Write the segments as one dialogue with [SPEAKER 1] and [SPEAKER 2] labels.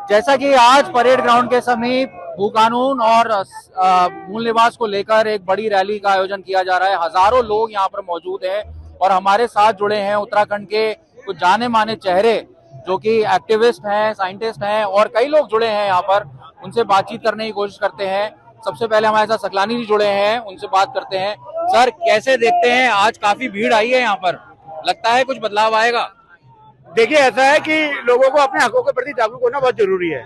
[SPEAKER 1] जैसा कि आज परेड ग्राउंड के समीप भू कानून और मूल निवास को लेकर एक बड़ी रैली का आयोजन किया जा रहा है। हजारों लोग यहाँ पर मौजूद हैं और हमारे साथ जुड़े हैं उत्तराखंड के कुछ जाने माने चेहरे जो कि एक्टिविस्ट हैं, साइंटिस्ट हैं और कई लोग जुड़े हैं यहाँ पर। उनसे बातचीत करने की कोशिश करते हैं। सबसे पहले हमारे साथ सकलानी जी जुड़े हैं, उनसे बात करते हैं। सर, कैसे देखते हैं, आज काफी भीड़ आई है यहाँ पर, लगता है कुछ बदलाव आएगा?
[SPEAKER 2] देखिए, ऐसा है कि लोगों को अपने हकों के प्रति जागरूक होना बहुत जरूरी है।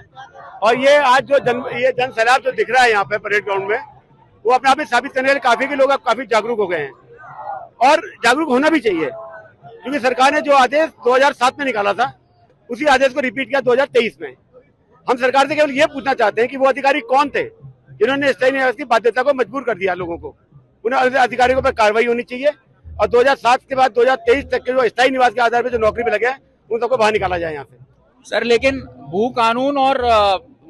[SPEAKER 2] और ये आज जो जन सैलाब जो दिख रहा है यहाँ पे परेड ग्राउंड में, वो अपने आप में साबित करने के लिए काफी के लोग अब काफी जागरूक हो गए हैं और जागरूक होना भी चाहिए, क्योंकि सरकार ने जो आदेश 2007 में निकाला था उसी आदेश को रिपीट किया 2023 में। हम सरकार से केवल ये पूछना चाहते हैं कि वो अधिकारी कौन थे जिन्होंने स्थायी निवास की बाध्यता को मजबूर कर दिया लोगों को। उन अधिकारियों पर कार्रवाई होनी चाहिए और 2007 के बाद 2023 तक के जो स्थायी निवास के आधार पर जो नौकरी पे लगे हैं उन सबको बाहर निकाला जाए यहाँ से।
[SPEAKER 1] सर, लेकिन भू कानून और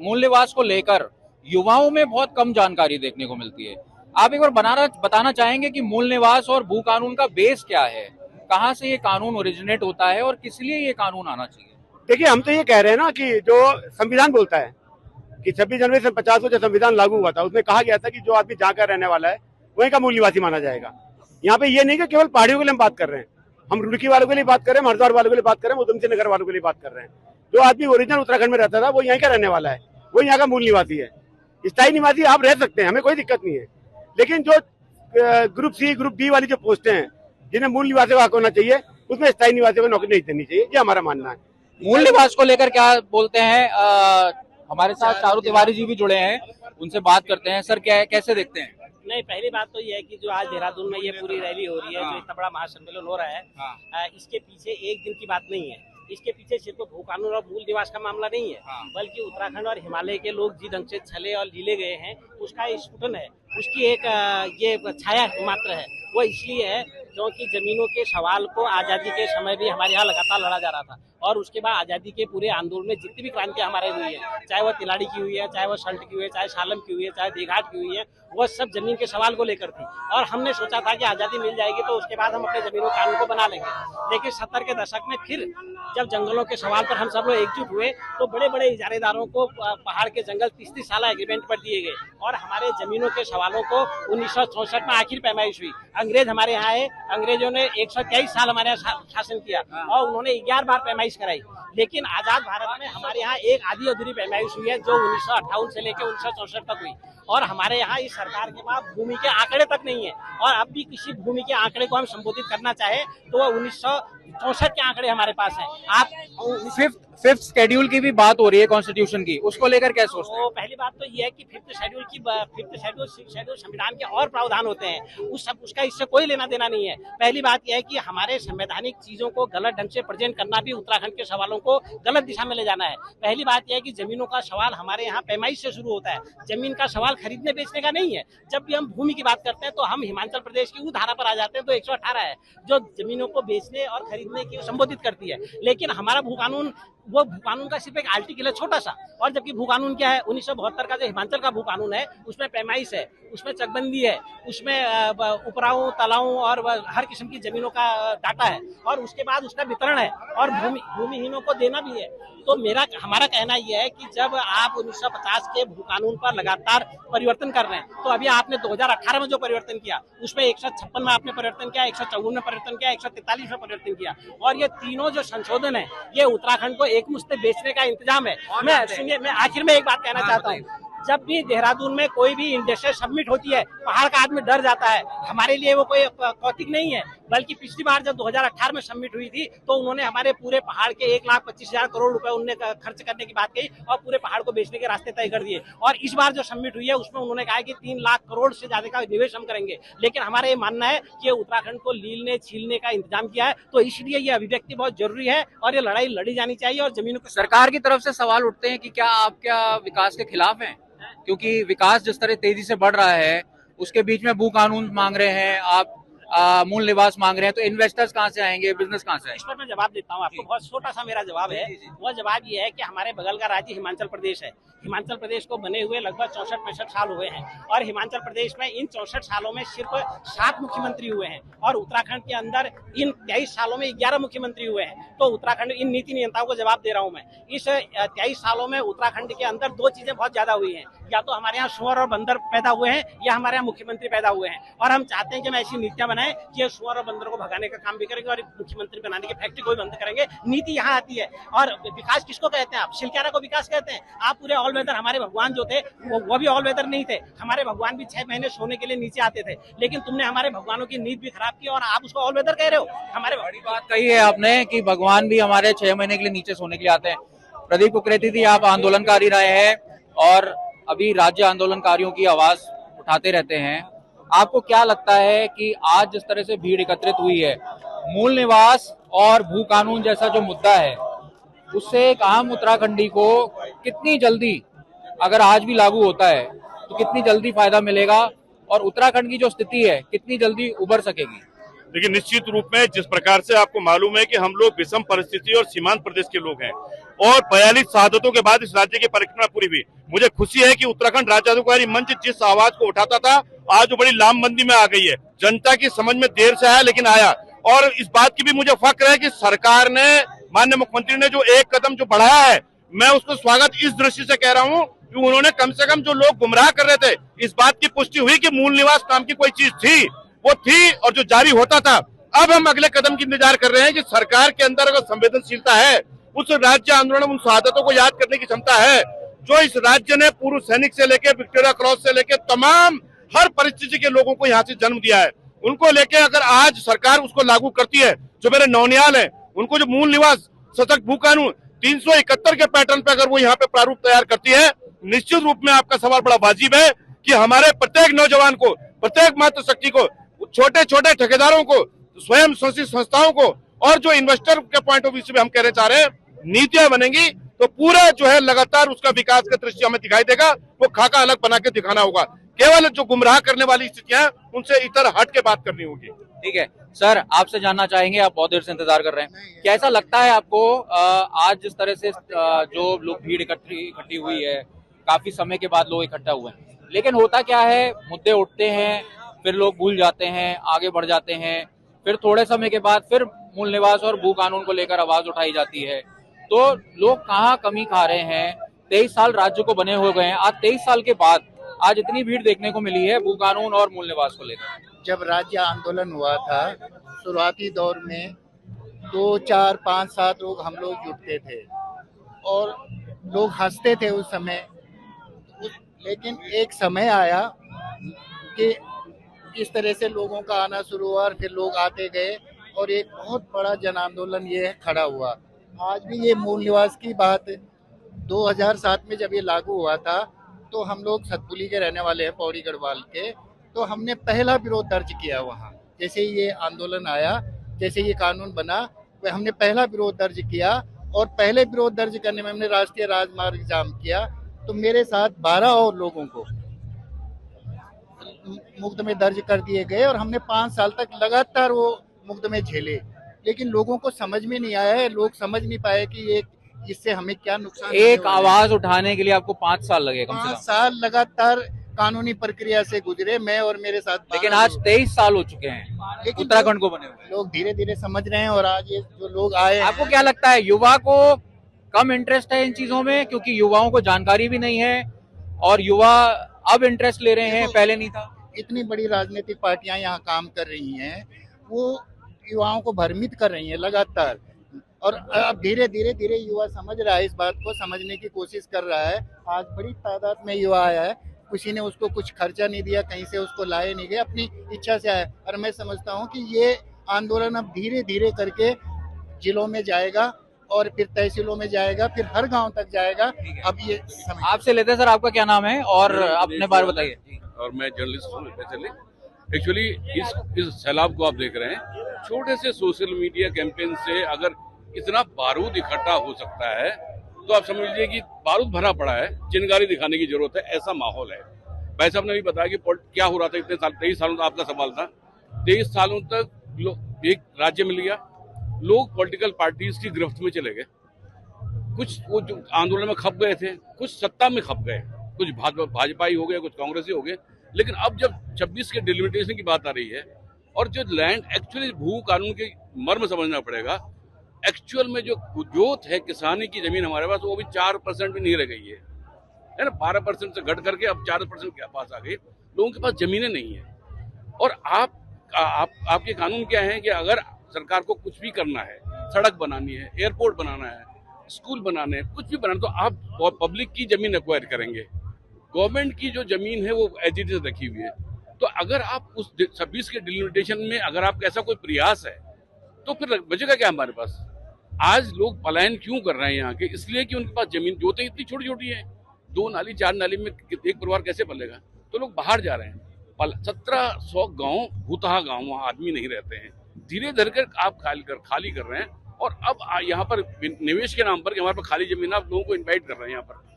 [SPEAKER 1] मूल निवास को लेकर युवाओं में बहुत कम जानकारी देखने को मिलती है। आप एक बार बताना चाहेंगे कि मूल निवास और भू कानून का बेस क्या है, कहाँ से ये कानून ओरिजिनेट होता है और किस लिए ये कानून आना चाहिए?
[SPEAKER 2] देखिए, हम तो ये कह रहे हैं ना कि जो संविधान बोलता है कि 26 जनवरी 50 को जो संविधान लागू हुआ था उसमें कहा गया था कि जो आदमी जहाँ का रहने वाला है वहीं का मूल निवासी माना जाएगा। यहाँ पे ये नहीं कि केवल पहाड़ियों के लिए हम बात कर रहे हैं, हम रुड़की वालों के लिए बात कर रहे हैं, हरिद्वार वालों के लिए बात कर रहे हैं, उधमसिंह नगर वालों के लिए बात कर रहे हैं। जो आदमी ओरिजिनल उत्तराखंड में रहता था वो यहाँ का रहने वाला है, वो यहाँ का मूल निवासी है। स्थायी निवासी आप रह सकते हैं, हमें कोई दिक्कत नहीं है, लेकिन जो ग्रुप सी ग्रुप बी वाली जो पोस्टें हैं जिन्हें मूल निवासी का हक होना चाहिए उसमें स्थायी निवासी को नौकरी नहीं देनी चाहिए, ये हमारा मानना है।
[SPEAKER 1] मूल निवास को लेकर क्या बोलते हैं? हमारे साथ चारू तिवारी जी भी जुड़े हैं, उनसे बात करते हैं। सर, कैसे देखते हैं?
[SPEAKER 3] नहीं, पहली बात तो ये है कि जो आज देहरादून में ये पूरी रैली हो रही है, जो इतना बड़ा महासम्मेलन हो रहा है, इसके पीछे एक दिन की बात नहीं है। इसके पीछे सिर्फ भू कानून और मूल निवास का मामला नहीं है, बल्कि उत्तराखंड और हिमालय के लोग जिस ढंग से छले और लीले गए हैं उसका स्फुटन है, उसकी एक ये छाया मात्र है। वो इसलिए है क्योंकि जमीनों के सवाल को आज़ादी के समय भी हमारे यहाँ लगातार लड़ा जा रहा था और उसके बाद आज़ादी के पूरे आंदोलन में जितनी भी क्रांतियां हमारे हुई है, चाहे वो तिलाड़ी की हुई है, चाहे वो सल्ट की हुई है, चाहे सालम की हुई है, चाहे देघाट की हुई है, वो सब जमीन के सवाल को लेकर थी। और हमने सोचा था कि आज़ादी मिल जाएगी तो उसके बाद हम अपने जमीनों कानून को बना लेंगे। लेकिन 70 के दशक में फिर जब जंगलों के सवाल पर हम सब लोग एकजुट हुए तो बड़े बड़े इजारेदारों को पहाड़ के जंगल 30-30 साल एग्रीमेंट पर दिए गए और हमारे जमीनों के सवालों को 1964 में आखिर पैमाइश हुई। अंग्रेज हमारे यहाँ आए, अंग्रेजों ने 123 साल हमारे यहाँ शासन किया और उन्होंने 11 बार पैमाइश कराई। लेकिन आजाद भारत में हमारे यहाँ एक आधी अधूरी पैमाइश हुई है जो 1958 से लेकर 1964 तक हुई और हमारे यहाँ इस सरकार के पास भूमि के आंकड़े तक नहीं है। और अब भी किसी भूमि के आंकड़े को हम संबोधित करना चाहे तो 1964 के आंकड़े हमारे पास हैं। आप
[SPEAKER 1] फिफ्थ शेड्यूल की भी बात हो रही है कॉन्स्टिट्यूशन की, उसको लेकर क्या सोचते हैं?
[SPEAKER 3] तो पहली बात तो ये है कि फिफ्थ शेड्यूल संविधान के और प्रावधान होते हैं, उसका इससे कोई लेना देना नहीं है। पहली बात यह है कि हमारे संवैधानिक चीजों को गलत ढंग से प्रेजेंट करना भी उत्तराखंड के सवालों को गलत दिशा में ले जाना है। पहली बात यह है कि जमीनों का सवाल हमारे यहाँ पैमाइश से शुरू होता है, जमीन का सवाल खरीदने बेचने का नहीं है। जब भी हम भूमि की बात करते हैं तो हम हिमाचल प्रदेश की उस धारा पर आ जाते हैं तो 118 है जो जमीनों को बेचने और खरीदने की संबोधित करती है। लेकिन हमारा भू कानून, वो भू कानून का सिर्फ एक आर्टिकल है छोटा सा, और जबकि भू कानून क्या है 1972 का जो हिमाचल का भू कानून है उसमें पैमाइश है, उसमें चकबंदी है, उसमें उपराओं तलाओं और हर किस्म की जमीनों का डाटा है और उसके बाद उसका वितरण है और भूमिहीनों को देना भी है। तो हमारा कहना यह है कि जब आप 1950 के भू कानून पर लगातार परिवर्तन कर रहे हैं तो अभी आपने 2018 में जो परिवर्तन किया उसमें 156 में आपने परिवर्तन किया, 154 में परिवर्तन किया, 143 में परिवर्तन किया और ये तीनों जो संशोधन है ये उत्तराखंड को एक मुश्त बेचने का इंतजाम है। मैं आखिर में एक बात कहना चाहता हूँ, जब भी देहरादून में कोई भी इंडस्ट्री सबमिट होती है पहाड़ का आदमी डर जाता है। हमारे लिए वो कोई कौतिक नहीं है, बल्कि पिछली बार जब 2018 में सबमिट हुई थी तो उन्होंने हमारे पूरे पहाड़ के 1,25,000 करोड़ रुपए उन्होंने खर्च करने की बात कही और पूरे पहाड़ को बेचने के रास्ते तय कर दिए। और इस बार जो सबमिट हुई है उसमें उन्होंने कहा कि 3 लाख करोड़ से ज्यादा का निवेश हम करेंगे। लेकिन हमारा ये मानना है कि ये उत्तराखंड को लीलने छीलने का इंतजाम किया है, तो इसलिए ये अभिव्यक्ति बहुत जरूरी है और ये लड़ाई लड़ी जानी चाहिए। और जमीनों को
[SPEAKER 1] सरकार की तरफ से सवाल उठते हैं कि क्या आप विकास के खिलाफ हैं? क्योंकि विकास जिस तरह तेजी से बढ़ रहा है उसके बीच में भू कानून मांग रहे हैं आप, मूल निवास मांग रहे हैं, तो इन्वेस्टर्स कहाँ से आएंगे, बिजनेस कहाँ से
[SPEAKER 3] इस पर मैं जवाब देता हूँ आपको। बहुत छोटा सा मेरा जवाब है। वह जवाब ये है कि हमारे बगल का राज्य हिमाचल प्रदेश है। हिमाचल प्रदेश को बने हुए लगभग 64-65 साल हुए हैं और हिमाचल प्रदेश में इन 64 सालों में सिर्फ 7 मुख्यमंत्री हुए हैं और उत्तराखंड के अंदर इन 23 सालों में 11 मुख्यमंत्री हुए हैं। तो उत्तराखंड, इन नीति नियंताओं को जवाब दे रहा हूँ मैं। इस 23 सालों में उत्तराखंड के अंदर 2 चीजें बहुत ज्यादा हुई हैं, या तो हमारे यहाँ सुअर और बंदर पैदा हुए हैं या हमारे यहाँ मुख्यमंत्री पैदा हुए हैं। और हम चाहते हैं कि हम ऐसी नीतियां बनाएं कि सुअर और बंदर को भगाने का काम भी करेंगे और मुख्यमंत्री बनाने की फैक्ट्री को भी बंद करेंगे। नीति यहाँ आती है। और विकास किसको कहते हैं आप? शिलक्यारा को विकास कहते हैं आप? पूरे ऑल वेदर हमारे भगवान जो थे वो भी ऑल वेदर नहीं थे। हमारे भगवान भी 6 महीने सोने के लिए नीचे आते थे, लेकिन तुमने हमारे भगवानों की नींद भी खराब की और आप उसको ऑल वेदर कह रहे हो। हमारे
[SPEAKER 1] बड़ी बात कही है आपने कि भगवान भी हमारे 6 महीने के लिए नीचे सोने के लिए आते हैं। प्रदीप उप्रेती जी, आप आंदोलनकारी रहे हैं और अभी राज्य आंदोलनकारियों की आवाज उठाते रहते हैं। आपको क्या लगता है कि आज जिस तरह से भीड़ एकत्रित हुई है, मूल निवास और भू कानून जैसा जो मुद्दा है, उससे एक आम उत्तराखंडी को कितनी जल्दी, अगर आज भी लागू होता है तो कितनी जल्दी फायदा मिलेगा और उत्तराखंड की जो स्थिति है कितनी जल्दी उबर सकेगी?
[SPEAKER 4] देखिए, निश्चित रूप में जिस प्रकार से आपको मालूम है कि हम लोग विषम परिस्थिति और सीमांत प्रदेश के लोग हैं और 42 शहादतों के बाद इस राज्य की परिक्रमा पूरी हुई। मुझे खुशी है कि उत्तराखंड राज्य अधिकारी मंच जिस आवाज को उठाता था, आज वो बड़ी लामबंदी में आ गई है। जनता की समझ में देर से आया, लेकिन आया। और इस बात की भी मुझे फक्र है कि सरकार ने, माननीय मुख्यमंत्री ने जो एक कदम जो बढ़ाया है, मैं उसको स्वागत इस दृष्टि से कह रहा हूँ कि उन्होंने कम से कम जो लोग गुमराह कर रहे थे, इस बात की पुष्टि हुई कि मूल निवास नाम की कोई चीज थी, वो थी और जो जारी होता था। अब हम अगले कदम की इंतजार कर रहे हैं कि सरकार के अंदर अगर संवेदनशीलता है, उस राज्य आंदोलन, उन शहादतों को याद करने की क्षमता है जो इस राज्य ने पूर्व सैनिक से लेकर विक्टोरिया क्रॉस से लेकर तमाम हर परिस्थिति के लोगों को यहाँ से जन्म दिया है, उनको लेके अगर आज सरकार उसको लागू करती है, जो मेरे नौनियाल है उनको जो मूल निवास सशक्त भू कानून 371 के पैटर्न पे अगर वो यहाँ पे प्रारूप तैयार करती है, निश्चित रूप में आपका सवाल बड़ा वाजिब है कि हमारे प्रत्येक नौजवान को, प्रत्येक मातृशक्ति को, छोटे छोटे ठेकेदारों को, स्वयं शासित संस्थाओं को और जो इन्वेस्टर के पॉइंट ऑफ व्यू से भी हम कहना चाह रहे हैं, नीतियां बनेंगी तो पूरा जो है लगातार उसका विकास का दृश्य हमें दिखाई देगा। वो खाका अलग बना के दिखाना होगा। केवल जो गुमराह करने वाली स्थितियां, उनसे इतर हट के बात करनी होगी।
[SPEAKER 1] ठीक है सर, आपसे जानना चाहेंगे, आप बहुत देर से इंतजार कर रहे हैं, कैसा लगता है आपको आज जिस तरह से जो लोग भीड़ इकट्ठी हुई है, काफी समय के बाद लोग इकट्ठा हुए हैं, लेकिन होता क्या है, मुद्दे उठते हैं, फिर लोग भूल जाते हैं, आगे बढ़ जाते हैं, फिर थोड़े समय के बाद फिर मूल निवास और भू कानून को लेकर आवाज उठाई जाती है। तो लोग कहाँ कमी खा रहे हैं? 23 साल राज्य को बने हो गए हैं, आज 23 साल के बाद आज इतनी भीड़ देखने को मिली है भू कानून और मूल निवास को लेकर।
[SPEAKER 5] जब राज्य आंदोलन हुआ था, शुरुआती दौर में 2, 4, 5, 7 लोग हम लोग जुटते थे और लोग हंसते थे उस समय। लेकिन एक समय आया कि इस तरह से लोगों का आना शुरू हुआ और फिर लोग आते गए और एक बहुत बड़ा जन आंदोलन ये खड़ा हुआ। आज भी ये मूल निवास की बात 2007 में जब ये लागू हुआ था, तो हम लोग सतपुली के रहने वाले हैं, पौड़ी गढ़वाल के, तो हमने पहला विरोध दर्ज किया वहाँ। जैसे ये आंदोलन आया, जैसे ये कानून बना, तो हमने पहला विरोध दर्ज किया और पहले विरोध दर्ज करने में हमने राष्ट्रीय राजमार्ग जाम किया। तो मेरे साथ 12 और लोगों को मुकदमे दर्ज कर दिए गए और हमने 5 साल तक लगातार वो मुकदमे झेले, लेकिन लोगों को समझ में नहीं आया है। लोग समझ नहीं पाए कि ये इससे हमें क्या नुकसान।
[SPEAKER 1] एक आवाज उठाने के लिए आपको 5 साल लगे, कम से कम
[SPEAKER 5] 5 साल लगातार कानूनी प्रक्रिया से गुजरे, मैं और मेरे साथ।
[SPEAKER 1] लेकिन आज 23 साल हो चुके हैं उत्तराखंड को बने हुए।
[SPEAKER 5] लोग धीरे धीरे समझ रहे हैं और आज ये जो लोग आए,
[SPEAKER 1] आपको क्या लगता है, युवा को कम इंटरेस्ट है इन चीजों में, क्योंकि युवाओं को जानकारी भी नहीं है और युवा अब इंटरेस्ट ले रहे हैं, पहले नहीं था?
[SPEAKER 5] इतनी बड़ी राजनीतिक पार्टियां यहाँ काम कर रही हैं, वो युवाओं को भ्रमित कर रही हैं लगातार, और अब धीरे धीरे युवा समझ रहा है, इस बात को समझने की कोशिश कर रहा है। आज बड़ी तादाद में युवा आया है, किसी ने उसको कुछ खर्चा नहीं दिया, कहीं से उसको लाए नहीं गए, अपनी इच्छा से आया। और मैं समझता हूँ कि ये आंदोलन अब धीरे धीरे करके जिलों में जाएगा और फिर तहसीलों में जाएगा, फिर हर गांव तक जाएगा। अब ये
[SPEAKER 1] आपसे लेते हैं सर, आपका क्या नाम है और अपने बारे बताइए।
[SPEAKER 6] और मैं जर्नलिस्ट हूँ स्पेशली। एक्चुअली इस सैलाब को आप देख रहे हैं, छोटे से सोशल मीडिया कैंपेन से अगर इतना बारूद इकट्ठा हो सकता है, तो आप समझ लीजिए कि बारूद भरा पड़ा है, चिंगारी दिखाने की जरूरत है, ऐसा माहौल है। भाई साहब ने भी बताया कि क्या हो रहा था इतने साल, 23 सालों का आपका सवाल था। 23 सालों तक एक राज्य मिल गया, लोग पॉलिटिकल पार्टीज की गिरफ्त में चले गए। कुछ वो जो आंदोलन में खप गए थे, कुछ सत्ता में खप गए, कुछ भाजपाई हो गए, कुछ कांग्रेसी हो गए। लेकिन अब जब 26 के डिलिमिटेशन की बात आ रही है और जो लैंड एक्चुअली भू कानून के मर्म समझना पड़ेगा, एक्चुअल में जो जोत है किसानी की जमीन हमारे पास वो भी 4% भी नहीं रह गई है ना। 12% से घट करके अब 4% के पास आ गई। लोगों के पास जमीनें नहीं है। और आपके कानून क्या है कि अगर सरकार को कुछ भी करना है, सड़क बनानी है, एयरपोर्ट बनाना है, स्कूल बनाने हैं, कुछ भी बनाना, तो आप पब्लिक की जमीन एक्वायर करेंगे। गवर्नमेंट की जो जमीन है वो एज इट इज रखी हुई है। तो अगर आप उस 26 के डिलिमिटेशन में अगर आपका ऐसा कोई प्रयास है तो फिर बचेगा क्या हमारे पास। आज लोग पलायन क्यों कर रहे हैं यहाँ के, इसलिए कि उनके पास जमीन जोतें इतनी छोटी छोटी है, 2 नाली 4 नाली में एक परिवार कैसे पलेगा। तो लोग बाहर जा रहे हैं। 1700 गांव भूतहा गांव, वहाँ आदमी नहीं रहते हैं। धीरे धीरे कर आप खाली कर रहे हैं। और अब यहाँ पर निवेश के नाम पर कि हमारे पास खाली जमीन, आप लोगों को इनवाइट कर रहे हैं यहाँ पर।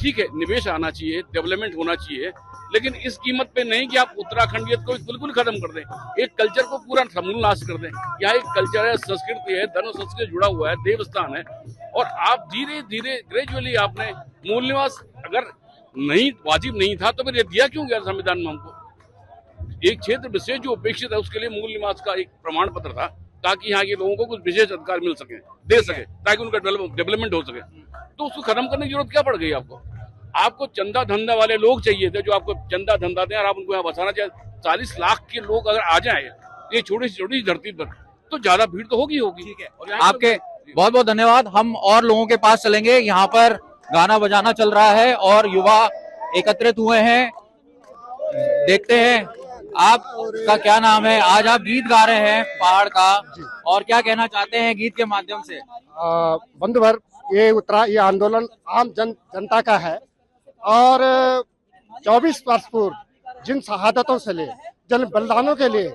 [SPEAKER 6] ठीक है, निवेश आना चाहिए, डेवलपमेंट होना चाहिए, लेकिन इस कीमत पे नहीं कि आप उत्तराखंडियत को बिल्कुल खत्म कर दें, एक कल्चर को पूरा समूल नाश कर दें। यहाँ एक कल्चर है, संस्कृति है, धर्म संस्कृति जुड़ा हुआ है, देवस्थान है। और आप धीरे धीरे ग्रेजुअली आपने मूल निवास अगर नहीं वाजिब नहीं था तो फिर ये दिया क्यों गया संविधान में हमको। एक क्षेत्र विशेष जो उपेक्षित है उसके लिए मूल निवास का एक प्रमाण पत्र था, ताकि यहाँ के लोगों को कुछ विशेष अधिकार मिल सके, दे सके, ताकि उनका डेवलपमेंट हो सके। तो उसको खत्म करने की जरूरत क्या पड़ गई आपको चंदा धंधा वाले लोग चाहिए थे जो आपको चंदा धंधा दें और आप उनको यहाँ बसाना चाहिए। 40 लाख के लोग अगर आ जाए ये छोटी सी धरती पर तो ज्यादा भीड़ तो होगी। ठीक है,
[SPEAKER 1] आपके बहुत बहुत धन्यवाद। हम और लोगों के पास चलेंगे। यहाँ पर गाना बजाना चल रहा है और युवा एकत्रित हुए हैं। देखते हैं आपका क्या नाम है। आज आप गीत गा रहे हैं पहाड़ का, और क्या कहना चाहते हैं गीत के माध्यम से।
[SPEAKER 7] बंधुवर, ये आंदोलन आम जनता का है और 24 वर्ष पूर्व जिन शहादतों से ले, जन बलिदानों के लिए,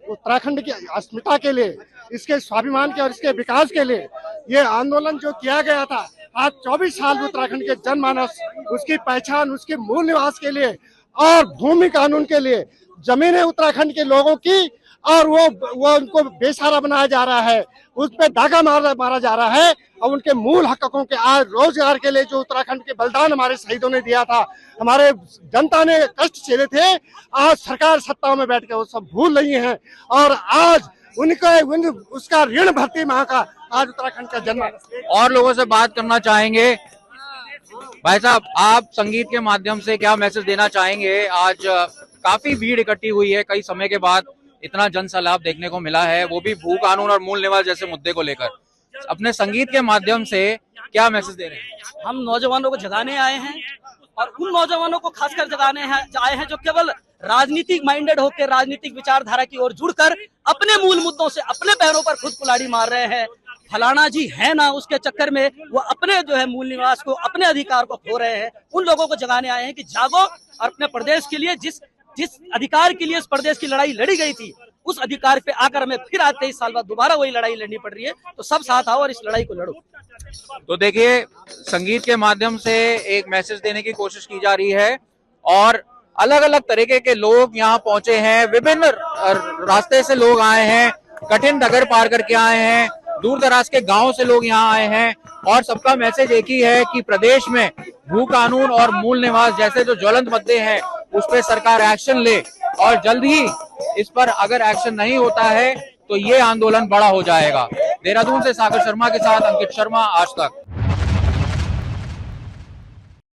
[SPEAKER 7] उत्तराखंड की अस्मिता के लिए, इसके स्वाभिमान के और इसके विकास के लिए ये आंदोलन जो किया गया था, आज 24 साल उत्तराखंड के जनमानस उसकी पहचान, उसके मूल निवास के लिए और भूमि कानून के लिए, जमीनें उत्तराखंड के लोगों की, और वो उनको बेसहारा बनाया जा रहा है, उस पर दागा मारा जा रहा है। और उनके मूल हकों के आज रोजगार के लिए जो उत्तराखंड के बलिदान हमारे शहीदों ने दिया था, हमारे जनता ने कष्ट झेले थे, आज सरकार सत्ताओं में बैठ के वो सब भूल रही है। और आज उसका ऋण भरती माँ का आज उत्तराखंड का जन्म।
[SPEAKER 1] और लोगों से बात करना चाहेंगे। भाई साहब, आप संगीत के माध्यम से क्या मैसेज देना चाहेंगे। आज काफी भीड़ इकट्ठी हुई है, कई समय के बाद इतना जन सैलाब देखने को मिला है, वो भी भू कानून और मूल निवास जैसे मुद्दे को लेकर। अपने संगीत के माध्यम से क्या मैसेज दे रहे हैं।
[SPEAKER 3] हम नौजवानों को जगाने आए हैं और उन नौजवानों को खासकर जगाने आए हैं जो केवल राजनीतिक माइंडेड होकर राजनीतिक विचारधारा की ओर जुड़कर अपने मूल मुद्दों से अपने पैरों पर खुद कुल्हाड़ी मार रहे हैं। फलाना जी है ना, उसके चक्कर में वो अपने जो है मूल निवास को, अपने अधिकार को खो रहे हैं। उन लोगों को जगाने आए हैं कि जागो और अपने प्रदेश के लिए जिस अधिकार के लिए इस प्रदेश की लड़ाई लड़ी गई थी, उस अधिकार पे आकर हमें फिर आज 23 साल बाद दोबारा वही लड़ाई लड़नी पड़ रही है। तो सब साथ आओ और इस लड़ाई को लड़ो।
[SPEAKER 1] तो देखिए, संगीत के माध्यम से एक मैसेज देने की कोशिश की जा रही है और अलग अलग तरीके के लोग यहाँ पहुंचे हैं। विभिन्न रास्ते से लोग आए हैं, कठिन डगर पार करके आए हैं, दूर दराज के गांव से लोग यहाँ आए हैं और सबका मैसेज एक ही है कि प्रदेश में भू कानून और मूल निवास जैसे जो ज्वलंत मुद्दे हैं उस पर सरकार एक्शन ले, और जल्द ही इस पर अगर एक्शन नहीं होता है तो ये आंदोलन बड़ा हो जाएगा। देहरादून से सागर शर्मा के साथ अंकित शर्मा, आज तक।